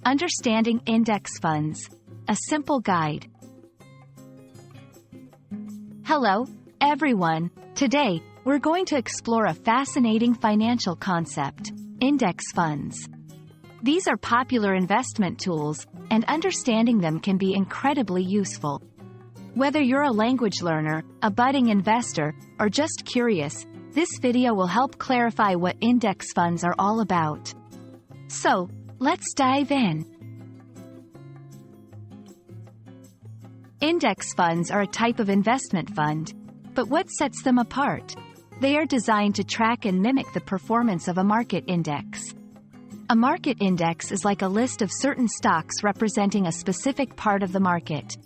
Understanding Index Funds. A simple guide. Hello, everyone. Today, we're going to explore a fascinating financial concept, index funds. These are popular investment tools, and understanding them can be incredibly useful. Whether you're a language learner, a budding investor, or just curious, this video will help clarify what index funds are all about. So, let's dive in. Index funds are a type of investment fund. But what sets them apart? They are designed to track and mimic the performance of a market index. A market index is like a list of certain stocks representing a specific part of the market.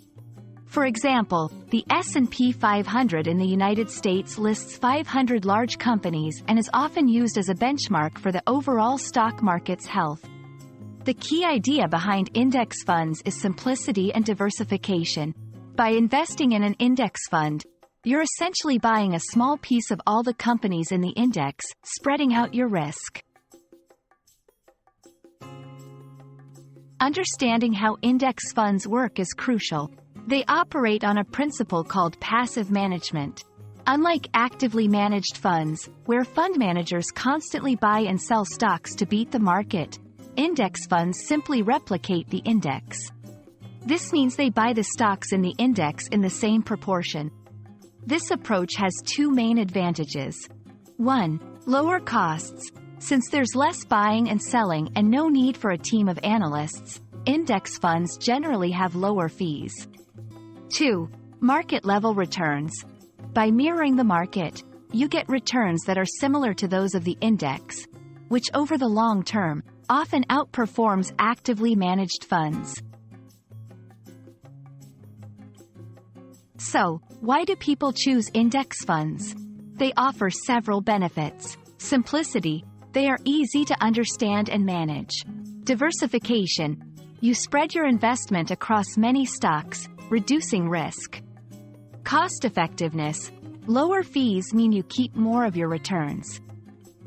For example, the S&P 500 in the United States lists 500 large companies and is often used as a benchmark for the overall stock market's health. The key idea behind index funds is simplicity and diversification. By investing in an index fund, you're essentially buying a small piece of all the companies in the index, spreading out your risk. Understanding how index funds work is crucial. They operate on a principle called passive management. Unlike actively managed funds, where fund managers constantly buy and sell stocks to beat the market, index funds simply replicate the index. This means they buy the stocks in the index in the same proportion. This approach has two main advantages. 1. Lower costs. Since there's less buying and selling and no need for a team of analysts, index funds generally have lower fees. 2. Market-level returns. By mirroring the market, you get returns that are similar to those of the index, which over the long term, often outperforms actively managed funds. So, why do people choose index funds? They offer several benefits. Simplicity. They are easy to understand and manage. Diversification. You spread your investment across many stocks, reducing risk. Cost-effectiveness. Lower fees mean you keep more of your returns.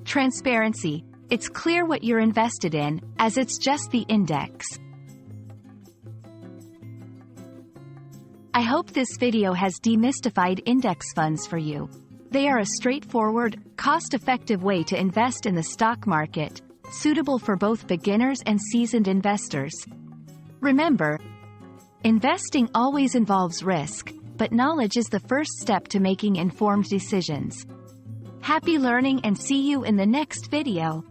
Transparency. It's clear what you're invested in, as it's just the index. I hope this video has demystified index funds for you. They are a straightforward, cost-effective way to invest in the stock market, suitable for both beginners and seasoned investors. Remember, investing always involves risk, but knowledge is the first step to making informed decisions. Happy learning and see you in the next video.